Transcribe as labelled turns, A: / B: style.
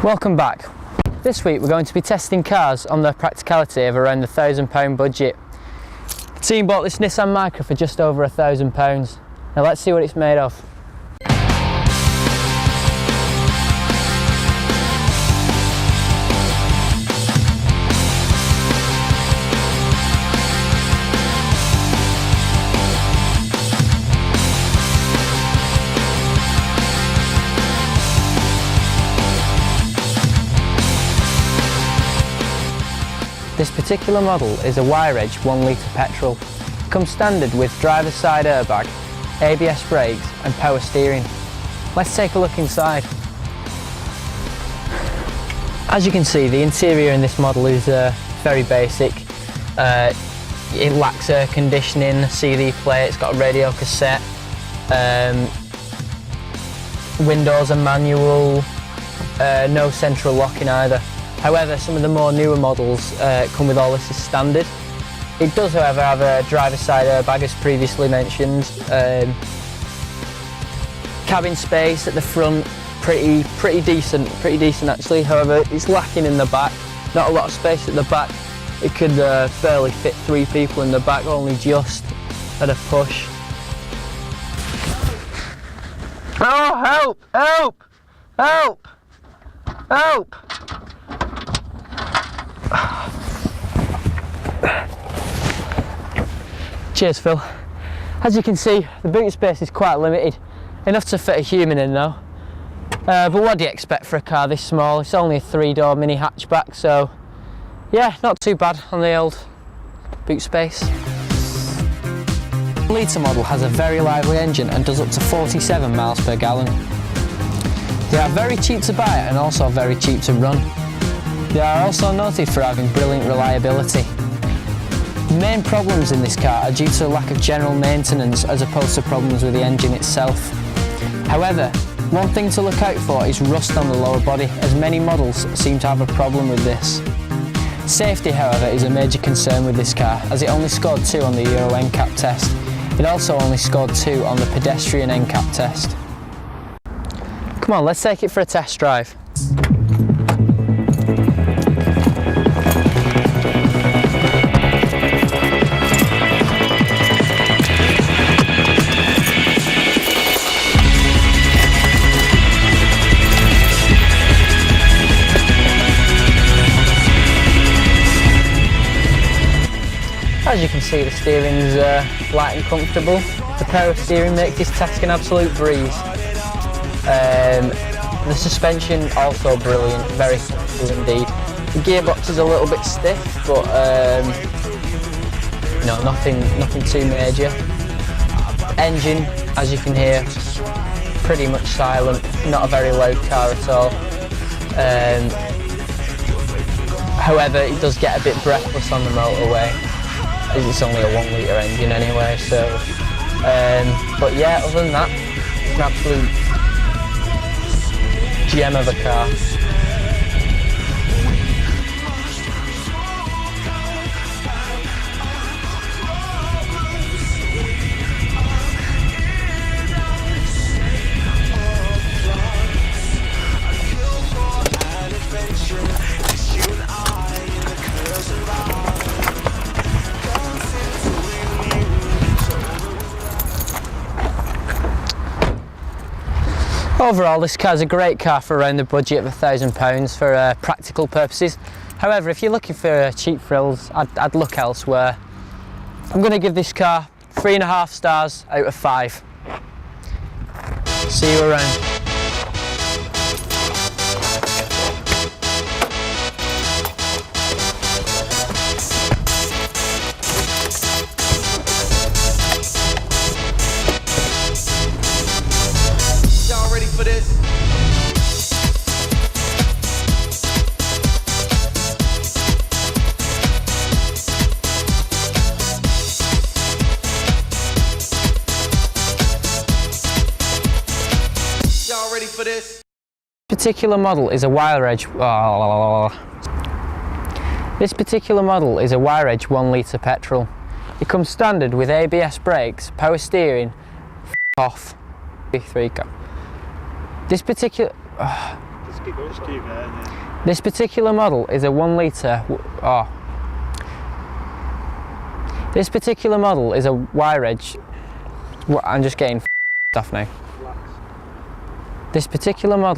A: Welcome back. This week we're going to be testing cars on their practicality of around the £1,000 budget. The team bought this Nissan Micra for just over £1,000. Now let's see what it's made of. This particular model is a wire edge 1 litre petrol. It comes standard with driver's side airbag, ABS brakes and power steering. Let's take a look inside. As you can see, the interior in this model is very basic. It lacks air conditioning, CD player, it's got a radio cassette, windows are manual, no central locking either. However, some of the more newer models come with all this as standard. It does, however, have a driver's side airbag as previously mentioned. Cabin space at the front, pretty decent actually. However, it's lacking in the back. Not a lot of space at the back. It could barely fit 3 people in the back, only just at a push. Oh, help! Help! Help! Help! Cheers, Phil. As you can see, the boot space is quite limited, enough to fit a human in though. But what do you expect for a car this small? It's only a 3-door mini hatchback, so yeah, not too bad on the old boot space. The litre model has a very lively engine and does up to 47 miles per gallon. They are very cheap to buy and also very cheap to run. They are also noted for having brilliant reliability. The main problems in this car are due to a lack of general maintenance as opposed to problems with the engine itself. However, one thing to look out for is rust on the lower body, as many models seem to have a problem with this. Safety, however, is a major concern with this car, as it only scored 2 on the Euro NCAP test. It also only scored 2 on the pedestrian NCAP test. Come on, let's take it for a test drive. As you can see, the steering's light and comfortable. The power steering makes this task an absolute breeze. The suspension also brilliant, very comfortable indeed. The gearbox is a little bit stiff, but no, nothing too major. Engine, as you can hear, pretty much silent, not a very loud car at all. However, it does get a bit breathless on the motorway, as it's only a 1 litre engine anyway, so but yeah, other than that, it's an absolute gem of a car. Overall, this car's a great car for around the budget of £1,000 for practical purposes. However, if you're looking for cheap thrills, I'd look elsewhere. I'm going to give this car 3.5 stars out of 5. See you around.
B: For this. Y'all ready for this?
A: Particular model is a wire edge. This particular model is a wire edge 1 litre petrol. It comes standard with ABS brakes, power steering, off. 3 go. This particular
C: Just keep going. Just keep going, yeah.
A: This particular model is a 1 litre. This particular model is a wire edge. I'm just getting off now.
C: Relax.
A: This particular model